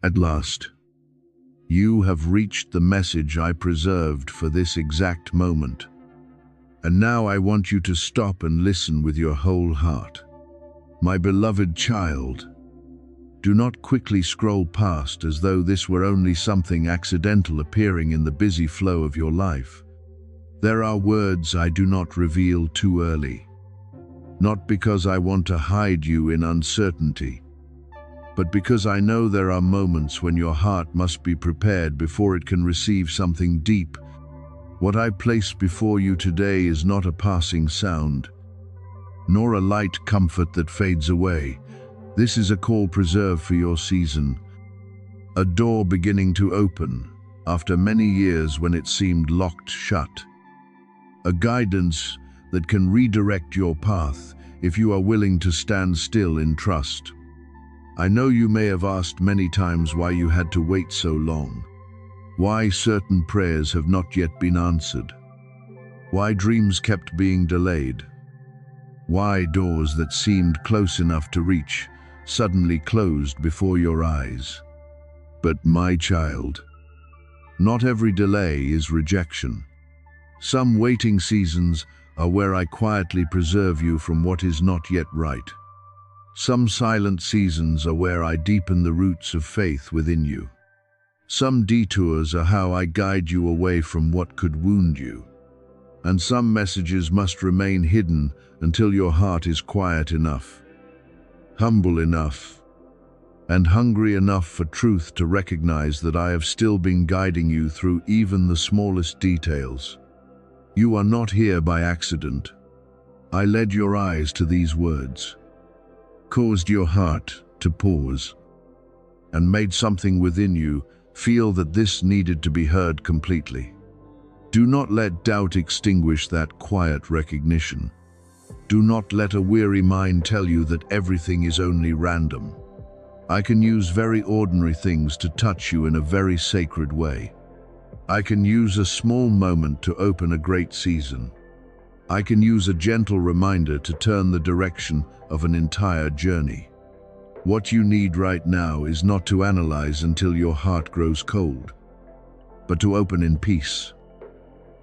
At last, you have reached the message I preserved for this exact moment. And now I want you to stop and listen with your whole heart. My beloved child, do not quickly scroll past as though this were only something accidental appearing in the busy flow of your life. There are words I do not reveal too early, not because I want to hide you in uncertainty, but because I know there are moments when your heart must be prepared before it can receive something deep. What I place before you today is not a passing sound, nor a light comfort that fades away. This is a call preserved for your season, a door beginning to open after many years when it seemed locked shut, a guidance that can redirect your path if you are willing to stand still in trust. I know you may have asked many times why you had to wait so long, why certain prayers have not yet been answered, why dreams kept being delayed, why doors that seemed close enough to reach suddenly closed before your eyes. But my child, not every delay is rejection. Some waiting seasons are where I quietly preserve you from what is not yet right. Some silent seasons are where I deepen the roots of faith within you. Some detours are how I guide you away from what could wound you. And some messages must remain hidden until your heart is quiet enough, humble enough, and hungry enough for truth to recognize that I have still been guiding you through even the smallest details. You are not here by accident. I led your eyes to these words, caused your heart to pause, and made something within you feel that this needed to be heard completely. Do not let doubt extinguish that quiet recognition. Do not let a weary mind tell you that everything is only random. I can use very ordinary things to touch you in a very sacred way. I can use a small moment to open a great season. I can use a gentle reminder to turn the direction of an entire journey. What you need right now is not to analyze until your heart grows cold, but to open in peace.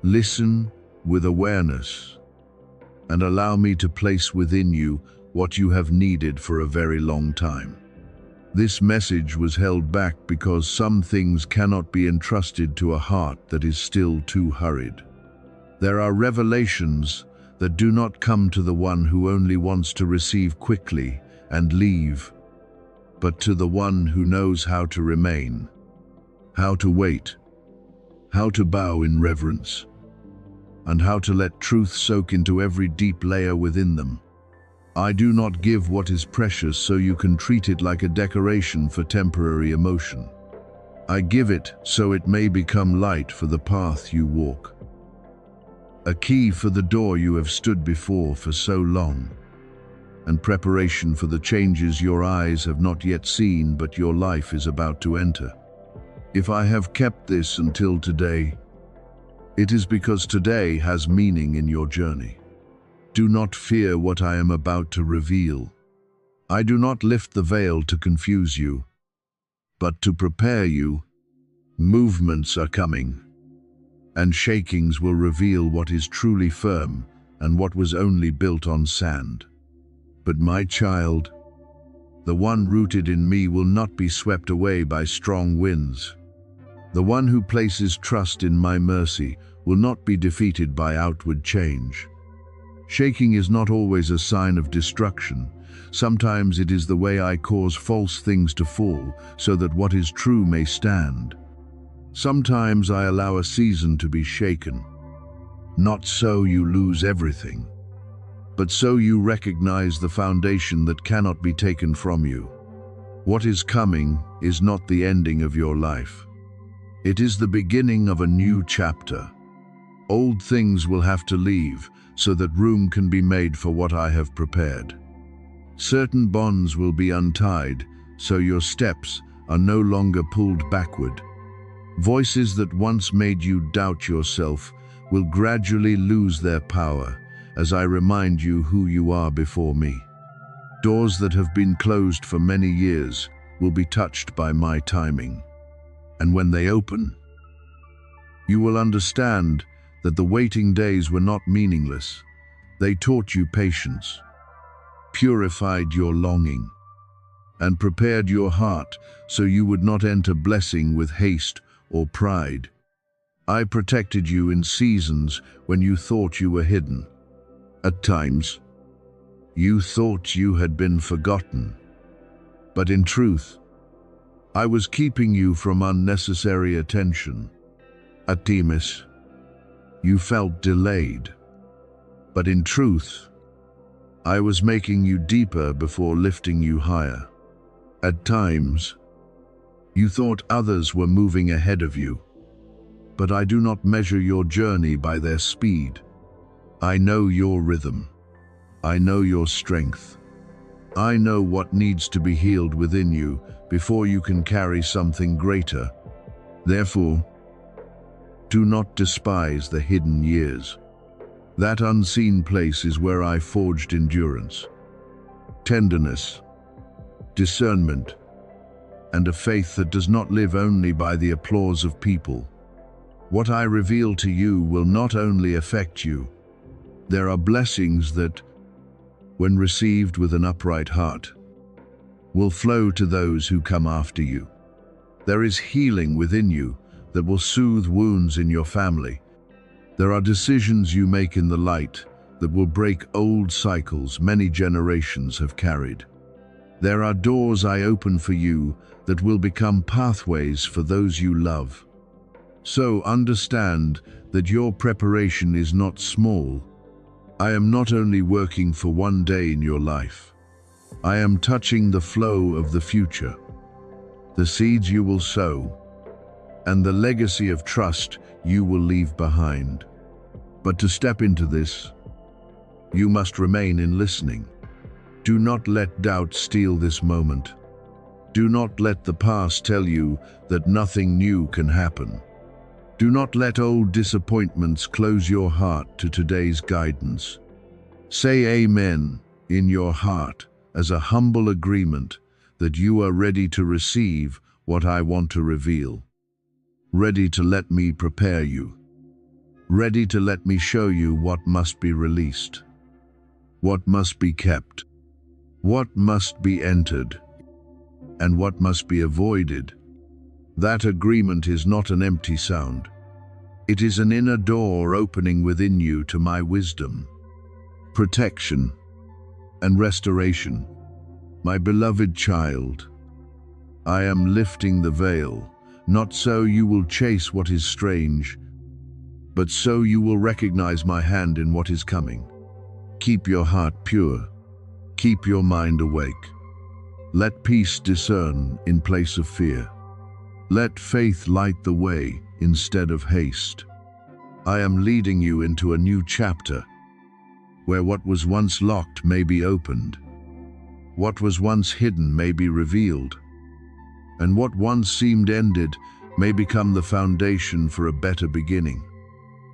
Listen with awareness, and allow me to place within you what you have needed for a very long time. This message was held back because some things cannot be entrusted to a heart that is still too hurried. There are revelations that do not come to the one who only wants to receive quickly and leave, but to the one who knows how to remain, how to wait, how to bow in reverence, and how to let truth soak into every deep layer within them. I do not give what is precious so you can treat it like a decoration for temporary emotion. I give it so it may become light for the path you walk, a key for the door you have stood before for so long, and preparation for the changes your eyes have not yet seen but your life is about to enter. If I have kept this until today, it is because today has meaning in your journey. Do not fear what I am about to reveal. I do not lift the veil to confuse you, but to prepare you. Movements are coming, and shakings will reveal what is truly firm and what was only built on sand. But my child, the one rooted in me will not be swept away by strong winds. The one who places trust in my mercy will not be defeated by outward change. Shaking is not always a sign of destruction. Sometimes it is the way I cause false things to fall so that what is true may stand. Sometimes I allow a season to be shaken, not so you lose everything, but so you recognize the foundation that cannot be taken from you. What is coming is not the ending of your life. It is the beginning of a new chapter. Old things will have to leave so that room can be made for what I have prepared. Certain bonds will be untied so your steps are no longer pulled backward. Voices that once made you doubt yourself will gradually lose their power as I remind you who you are before me. Doors that have been closed for many years will be touched by my timing. And when they open, you will understand that the waiting days were not meaningless. They taught you patience, purified your longing, and prepared your heart so you would not enter blessing with haste or pride. I protected you in seasons when you thought you were hidden. At times, you thought you had been forgotten. But in truth, I was keeping you from unnecessary attention. At times, you felt delayed. But in truth, I was making you deeper before lifting you higher. At times, you thought others were moving ahead of you. But I do not measure your journey by their speed. I know your rhythm. I know your strength. I know what needs to be healed within you before you can carry something greater. Therefore, do not despise the hidden years. That unseen place is where I forged endurance, tenderness, discernment, and a faith that does not live only by the applause of people. What I reveal to you will not only affect you. There are blessings that, when received with an upright heart, will flow to those who come after you. There is healing within you that will soothe wounds in your family. There are decisions you make in the light that will break old cycles many generations have carried. There are doors I open for you that will become pathways for those you love. So understand that your preparation is not small. I am not only working for one day in your life. I am touching the flow of the future, the seeds you will sow, and the legacy of trust you will leave behind. But to step into this, you must remain in listening. Do not let doubt steal this moment. Do not let the past tell you that nothing new can happen. Do not let old disappointments close your heart to today's guidance. Say Amen in your heart as a humble agreement that you are ready to receive what I want to reveal. Ready to let me prepare you. Ready to let me show you what must be released, what must be kept, what must be entered, and what must be avoided. That agreement is not an empty sound. It is an inner door opening within you to my wisdom, protection, and restoration. My beloved child, I am lifting the veil, not so you will chase what is strange, but so you will recognize my hand in what is coming. Keep your heart pure. Keep your mind awake. Let peace discern in place of fear. Let faith light the way instead of haste. I am leading you into a new chapter, where what was once locked may be opened, what was once hidden may be revealed, and what once seemed ended may become the foundation for a better beginning.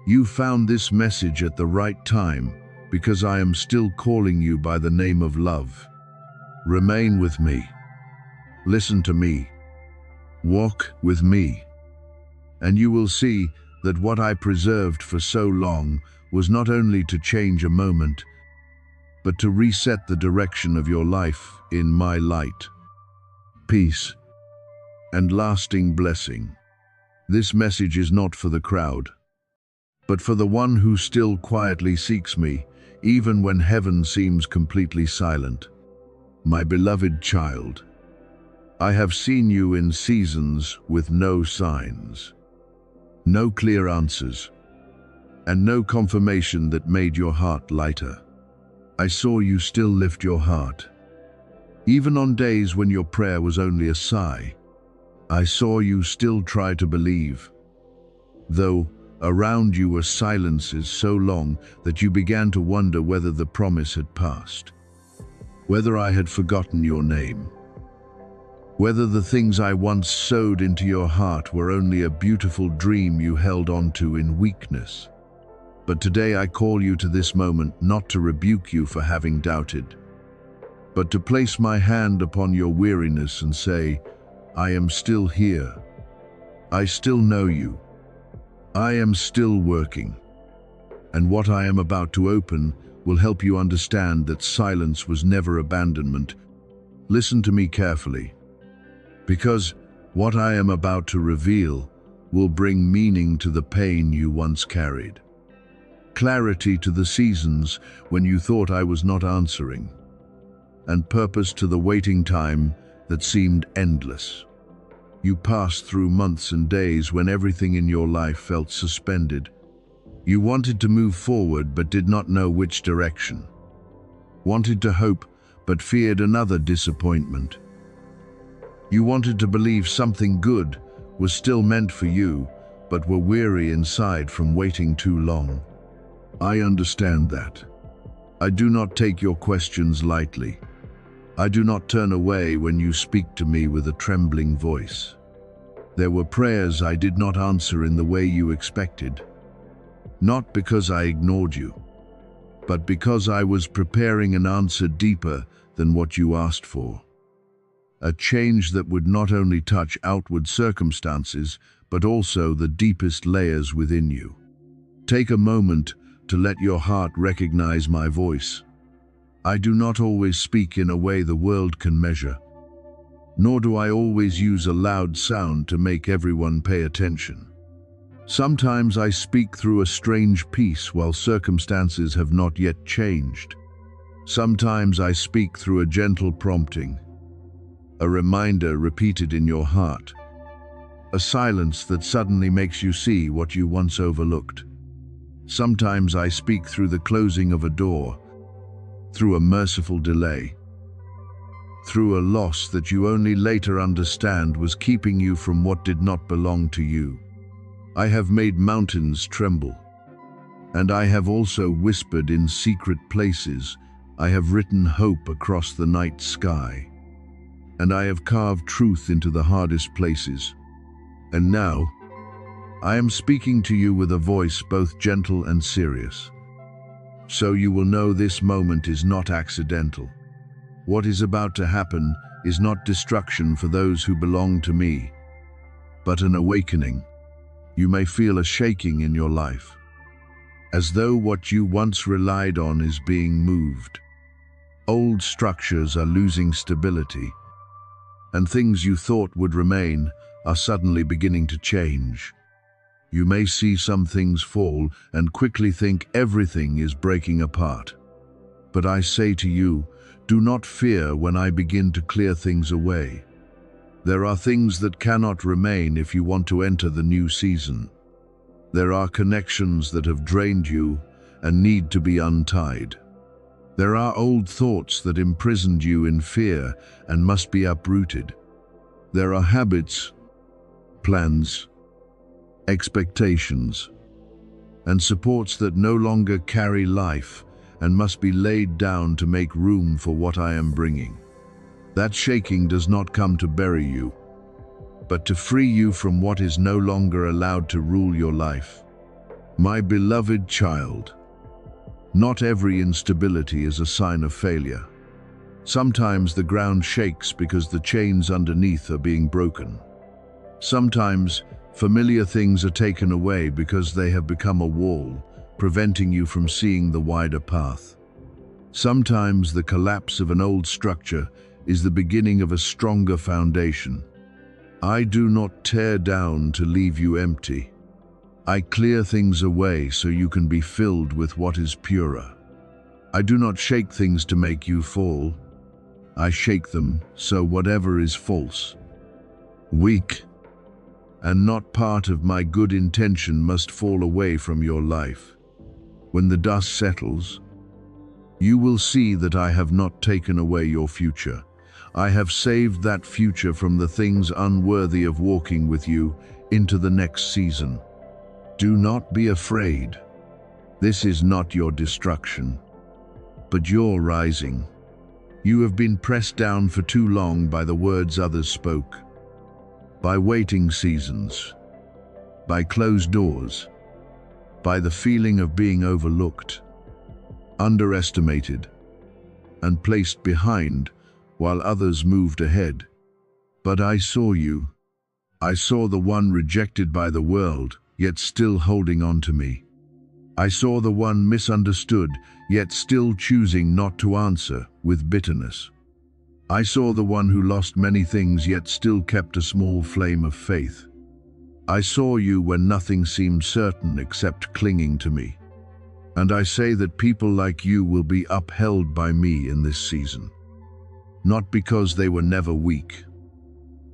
You found this message at the right time because I am still calling you by the name of love. Remain with me. Listen to me. Walk with me. And you will see that what I preserved for so long was not only to change a moment, but to reset the direction of your life in my light. Peace and lasting blessing. This message is not for the crowd, but for the one who still quietly seeks me, even when heaven seems completely silent. My beloved child, I have seen you in seasons with no signs, no clear answers, and no confirmation that made your heart lighter. I saw you still lift your heart, even on days when your prayer was only a sigh. I saw you still try to believe, though around you were silences so long that you began to wonder whether the promise had passed, whether I had forgotten your name, whether the things I once sowed into your heart were only a beautiful dream you held onto in weakness. But today I call you to this moment not to rebuke you for having doubted, but to place my hand upon your weariness and say, I am still here. I still know you. I am still working. And what I am about to open will help you understand that silence was never abandonment. Listen to me carefully, because what I am about to reveal will bring meaning to the pain you once carried, clarity to the seasons when you thought I was not answering, and purpose to the waiting time that seemed endless. You passed through months and days when everything in your life felt suspended. You wanted to move forward but did not know which direction. Wanted to hope but feared another disappointment. You wanted to believe something good was still meant for you, but were weary inside from waiting too long. I understand that. I do not take your questions lightly. I do not turn away when you speak to me with a trembling voice. There were prayers I did not answer in the way you expected, not because I ignored you, but because I was preparing an answer deeper than what you asked for. A change that would not only touch outward circumstances, but also the deepest layers within you. Take a moment to let your heart recognize my voice. I do not always speak in a way the world can measure, nor do I always use a loud sound to make everyone pay attention. Sometimes I speak through a strange peace while circumstances have not yet changed. Sometimes I speak through a gentle prompting, a reminder repeated in your heart, a silence that suddenly makes you see what you once overlooked. Sometimes I speak through the closing of a door, through a merciful delay, through a loss that you only later understand was keeping you from what did not belong to you. I have made mountains tremble, and I have also whispered in secret places. I have written hope across the night sky, and I have carved truth into the hardest places. And now, I am speaking to you with a voice both gentle and serious. So you will know this moment is not accidental. What is about to happen is not destruction for those who belong to me, but an awakening. You may feel a shaking in your life, as though what you once relied on is being moved. Old structures are losing stability, and things you thought would remain are suddenly beginning to change. You may see some things fall and quickly think everything is breaking apart. But I say to you, do not fear when I begin to clear things away. There are things that cannot remain if you want to enter the new season. There are connections that have drained you and need to be untied. There are old thoughts that imprisoned you in fear and must be uprooted. There are habits, plans, expectations, and supports that no longer carry life and must be laid down to make room for what I am bringing. That shaking does not come to bury you, but to free you from what is no longer allowed to rule your life. My beloved child, not every instability is a sign of failure. Sometimes the ground shakes because the chains underneath are being broken. Sometimes familiar things are taken away because they have become a wall, preventing you from seeing the wider path. Sometimes the collapse of an old structure is the beginning of a stronger foundation. I do not tear down to leave you empty. I clear things away so you can be filled with what is purer. I do not shake things to make you fall. I shake them so whatever is false, weak, and not part of my good intention must fall away from your life. When the dust settles, you will see that I have not taken away your future. I have saved that future from the things unworthy of walking with you into the next season. Do not be afraid. This is not your destruction, but your rising. You have been pressed down for too long by the words others spoke, by waiting seasons, by closed doors, by the feeling of being overlooked, underestimated, and placed behind, while others moved ahead. But I saw you. I saw the one rejected by the world, yet still holding on to me. I saw the one misunderstood, yet still choosing not to answer with bitterness. I saw the one who lost many things, yet still kept a small flame of faith. I saw you when nothing seemed certain except clinging to me. And I say that people like you will be upheld by me in this season. Not because they were never weak,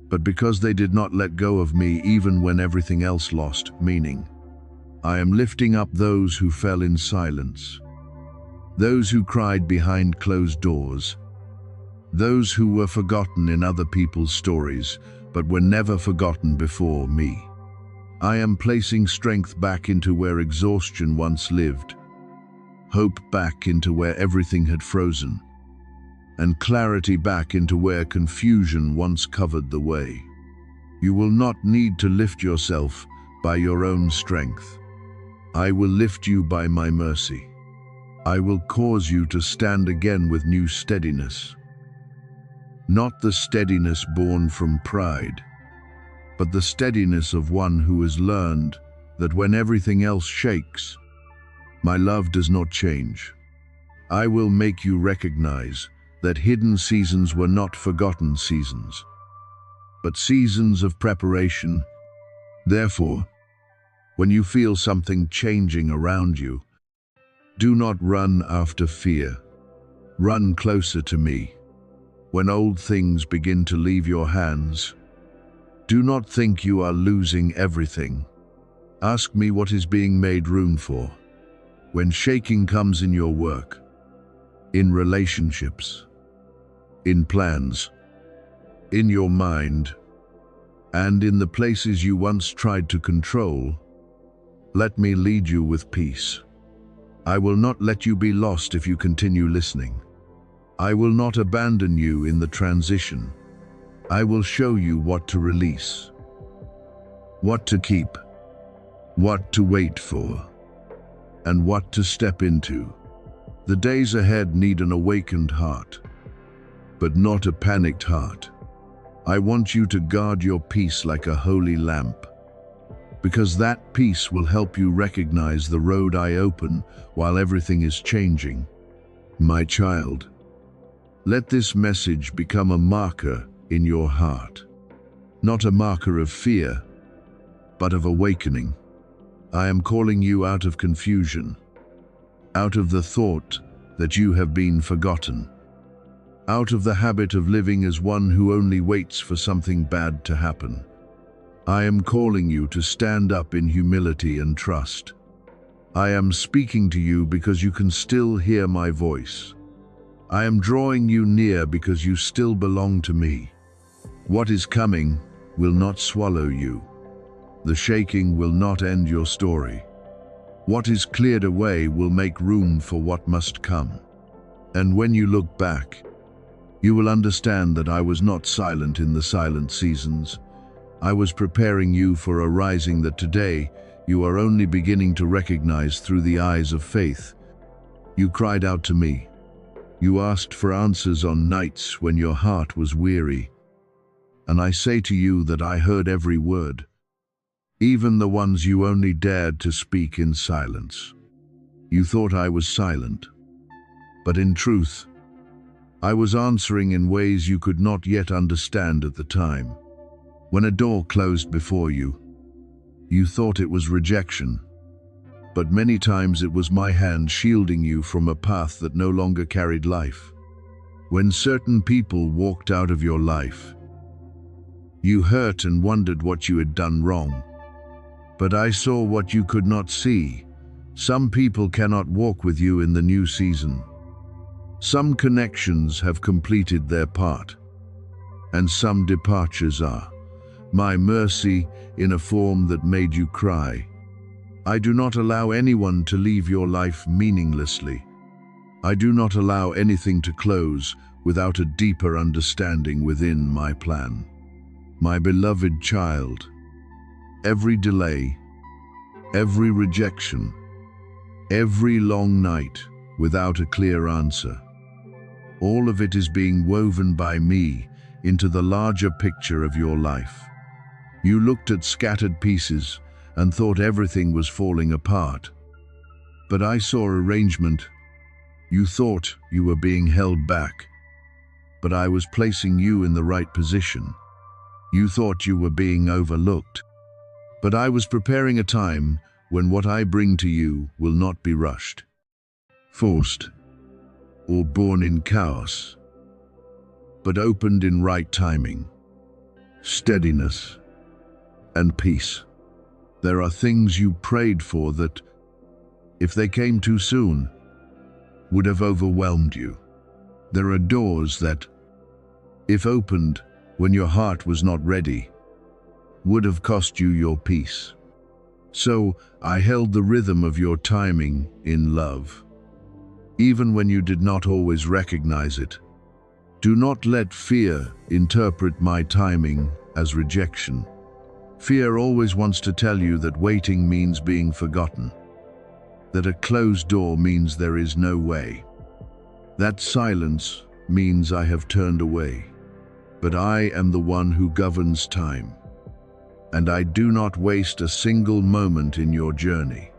but because they did not let go of me even when everything else lost meaning. I am lifting up those who fell in silence, those who cried behind closed doors, those who were forgotten in other people's stories, but were never forgotten before me. I am placing strength back into where exhaustion once lived, hope back into where everything had frozen, and clarity back into where confusion once covered the way. You will not need to lift yourself by your own strength. I will lift you by my mercy. I will cause you to stand again with new steadiness. Not the steadiness born from pride, but the steadiness of one who has learned that when everything else shakes, my love does not change. I will make you recognize that hidden seasons were not forgotten seasons, but seasons of preparation. Therefore, when you feel something changing around you, do not run after fear. Run closer to me. When old things begin to leave your hands, do not think you are losing everything. Ask me what is being made room for. When shaking comes in your work, in relationships, in plans, in your mind, and in the places you once tried to control, let me lead you with peace. I will not let you be lost if you continue listening. I will not abandon you in the transition. I will show you what to release, what to keep, what to wait for, and what to step into. The days ahead need an awakened heart, but not a panicked heart. I want you to guard your peace like a holy lamp, because that peace will help you recognize the road I open while everything is changing. My child, let this message become a marker in your heart, not a marker of fear, but of awakening. I am calling you out of confusion, out of the thought that you have been forgotten, out of the habit of living as one who only waits for something bad to happen. I am calling you to stand up in humility and trust. I am speaking to you because you can still hear my voice. I am drawing you near because you still belong to me. What is coming will not swallow you. The shaking will not end your story. What is cleared away will make room for what must come. And when you look back, you will understand that I was not silent in the silent seasons. I was preparing you for a rising that today you are only beginning to recognize through the eyes of faith. You cried out to me. You asked for answers on nights when your heart was weary. And I say to you that I heard every word, even the ones you only dared to speak in silence. You thought I was silent, but in truth, I was answering in ways you could not yet understand at the time. When a door closed before you, you thought it was rejection, but many times it was my hand shielding you from a path that no longer carried life. When certain people walked out of your life, you hurt and wondered what you had done wrong. But I saw what you could not see. Some people cannot walk with you in the new season. Some connections have completed their part, and some departures are my mercy in a form that made you cry. I do not allow anyone to leave your life meaninglessly. I do not allow anything to close without a deeper understanding within my plan. My beloved child, every delay, every rejection, every long night without a clear answer, All of it is being woven by me into the larger picture of your life. You looked at scattered pieces and thought everything was falling apart. But I saw arrangement. You thought you were being held back, but I was placing you in the right position. You thought you were being overlooked, but I was preparing a time when what I bring to you will not be rushed, forced, or born in chaos, but opened in right timing, steadiness, and peace. There are things you prayed for that, if they came too soon, would have overwhelmed you. There are doors that, if opened when your heart was not ready, would have cost you your peace. So I held the rhythm of your timing in love, even when you did not always recognize it. Do not let fear interpret my timing as rejection. Fear always wants to tell you that waiting means being forgotten, that a closed door means there is no way. That silence means I have turned away. But I am the one who governs time, and I do not waste a single moment in your journey.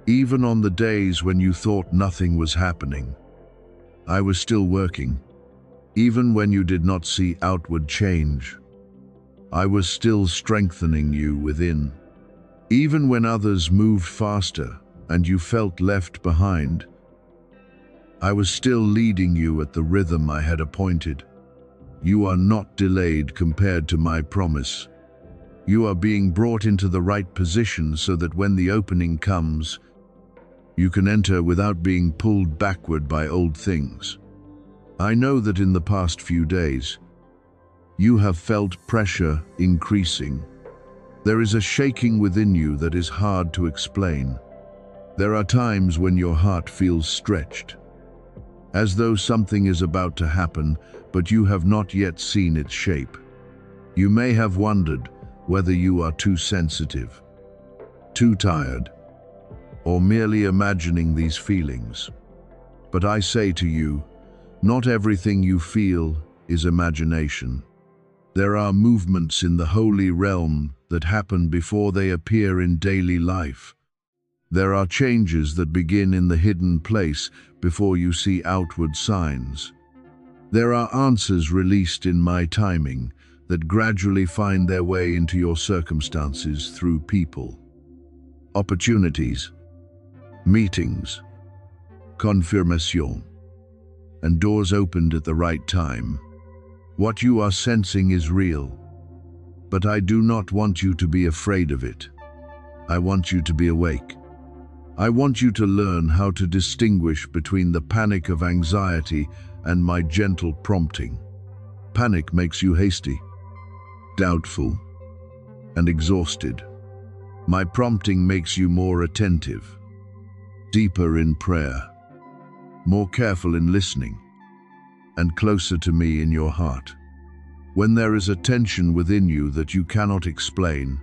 Even on the days when you thought nothing was happening, I was still working. Even when you did not see outward change, I was still strengthening you within. Even when others moved faster and you felt left behind, I was still leading you at the rhythm I had appointed. You are not delayed compared to my promise. You are being brought into the right position so that when the opening comes, you can enter without being pulled backward by old things. I know that in the past few days, you have felt pressure increasing. There is a shaking within you that is hard to explain. There are times when your heart feels stretched, as though something is about to happen, but you have not yet seen its shape. You may have wondered whether you are too sensitive, too tired, or merely imagining these feelings. But I say to you, not everything you feel is imagination. There are movements in the holy realm that happen before they appear in daily life. There are changes that begin in the hidden place before you see outward signs. There are answers released in my timing that gradually find their way into your circumstances through people, opportunities, meetings, confirmation, and doors opened at the right time. What you are sensing is real, but I do not want you to be afraid of it. I want you to be awake. I want you to learn how to distinguish between the panic of anxiety and my gentle prompting. Panic makes you hasty, doubtful, and exhausted. My prompting makes you more attentive, deeper in prayer, more careful in listening, and closer to me in your heart. When there is a tension within you that you cannot explain,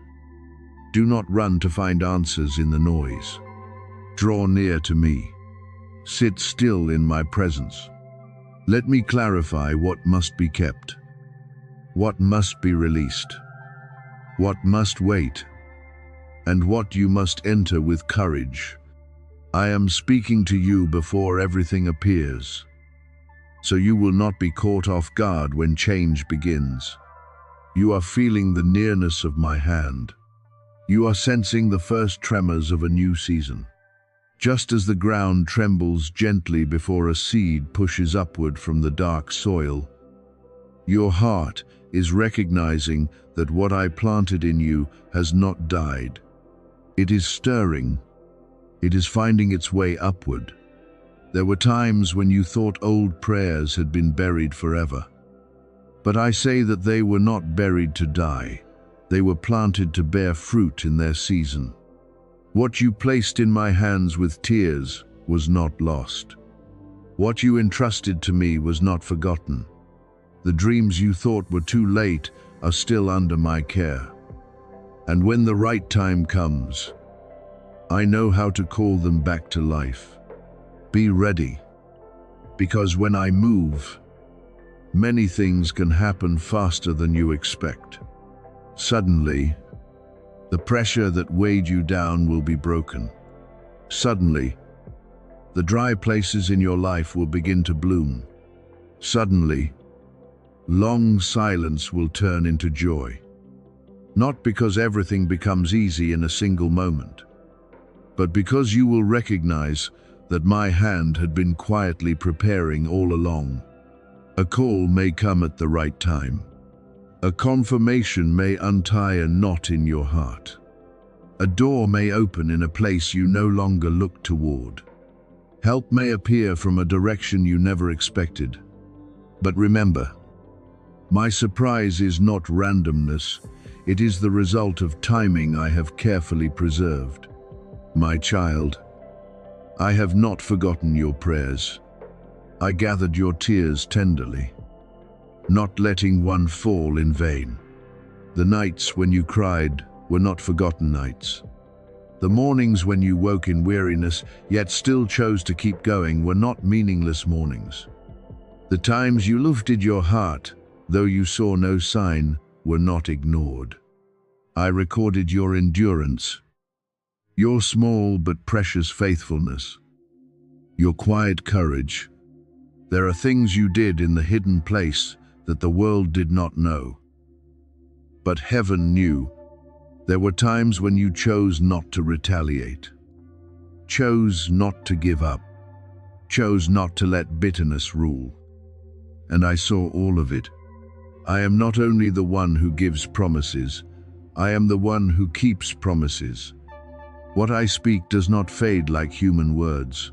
do not run to find answers in the noise. Draw near to me. Sit still in my presence. Let me clarify what must be kept, what must be released, what must wait, and what you must enter with courage. I am speaking to you before everything appears, so you will not be caught off guard when change begins. You are feeling the nearness of my hand. You are sensing the first tremors of a new season. Just as the ground trembles gently before a seed pushes upward from the dark soil, your heart is recognizing that what I planted in you has not died. It is stirring. It is finding its way upward. There were times when you thought old prayers had been buried forever. But I say that they were not buried to die. They were planted to bear fruit in their season. What you placed in my hands with tears was not lost. What you entrusted to me was not forgotten. The dreams you thought were too late are still under my care. And when the right time comes, I know how to call them back to life. Be ready. Because when I move, many things can happen faster than you expect. Suddenly, the pressure that weighed you down will be broken. Suddenly, the dry places in your life will begin to bloom. Suddenly, long silence will turn into joy. Not because everything becomes easy in a single moment, but because you will recognize that my hand had been quietly preparing all along. A call may come at the right time. A confirmation may untie a knot in your heart. A door may open in a place you no longer look toward. Help may appear from a direction you never expected. But remember, my surprise is not randomness, it is the result of timing I have carefully preserved. My child, I have not forgotten your prayers. I gathered your tears tenderly, not letting one fall in vain. The nights when you cried were not forgotten nights. The mornings when you woke in weariness, yet still chose to keep going, were not meaningless mornings. The times you lifted your heart, though you saw no sign, were not ignored. I recorded your endurance, your small but precious faithfulness, your quiet courage. There are things you did in the hidden place that the world did not know. But heaven knew. There were times when you chose not to retaliate, chose not to give up, chose not to let bitterness rule. And I saw all of it. I am not only the one who gives promises, I am the one who keeps promises. What I speak does not fade like human words.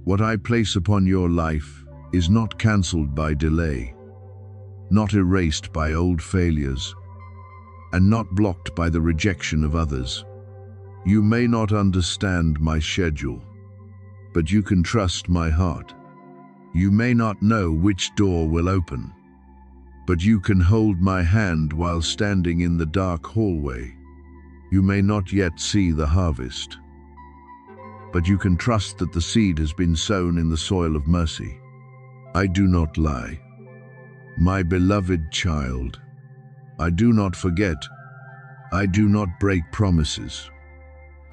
What I place upon your life is not cancelled by delay, not erased by old failures, and not blocked by the rejection of others. You may not understand my schedule, but you can trust my heart. You may not know which door will open, but you can hold my hand while standing in the dark hallway. You may not yet see the harvest, but you can trust that the seed has been sown in the soil of mercy. I do not lie. My beloved child, I do not forget. I do not break promises.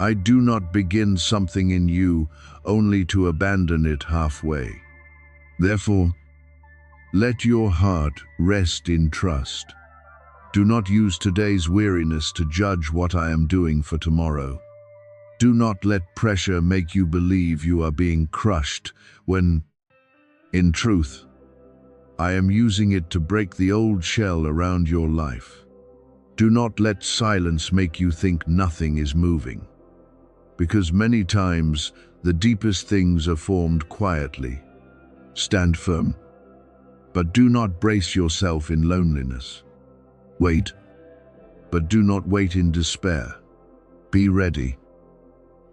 I do not begin something in you only to abandon it halfway. Therefore, let your heart rest in trust. Do not use today's weariness to judge what I am doing for tomorrow. Do not let pressure make you believe you are being crushed when, in truth, I am using it to break the old shell around your life. Do not let silence make you think nothing is moving, because many times the deepest things are formed quietly. Stand firm, but do not brace yourself in loneliness. Wait, but do not wait in despair. Be ready,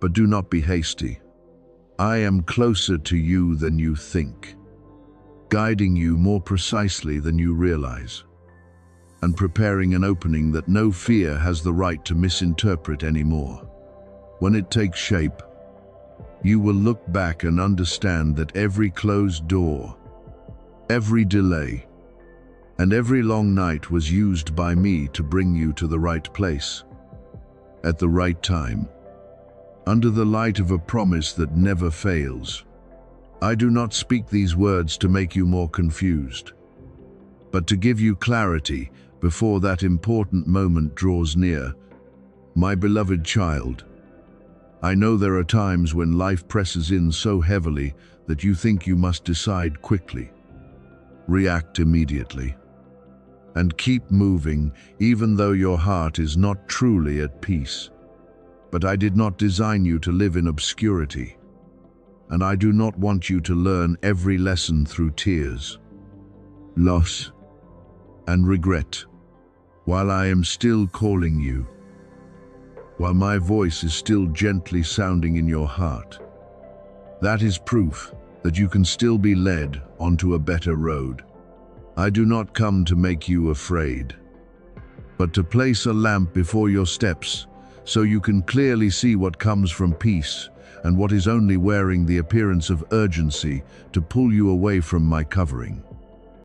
but do not be hasty. I am closer to you than you think, guiding you more precisely than you realize, and preparing an opening that no fear has the right to misinterpret anymore. When it takes shape, you will look back and understand that every closed door, every delay, and every long night was used by me to bring you to the right place, at the right time, under the light of a promise that never fails. I do not speak these words to make you more confused, but to give you clarity before that important moment draws near. My beloved child, I know there are times when life presses in so heavily that you think you must decide quickly, react immediately, and keep moving even though your heart is not truly at peace. But I did not design you to live in obscurity, and I do not want you to learn every lesson through tears, loss, and regret, while I am still calling you, while my voice is still gently sounding in your heart. That is proof that you can still be led onto a better road. I do not come to make you afraid, but to place a lamp before your steps so you can clearly see what comes from peace and what is only wearing the appearance of urgency to pull you away from my covering.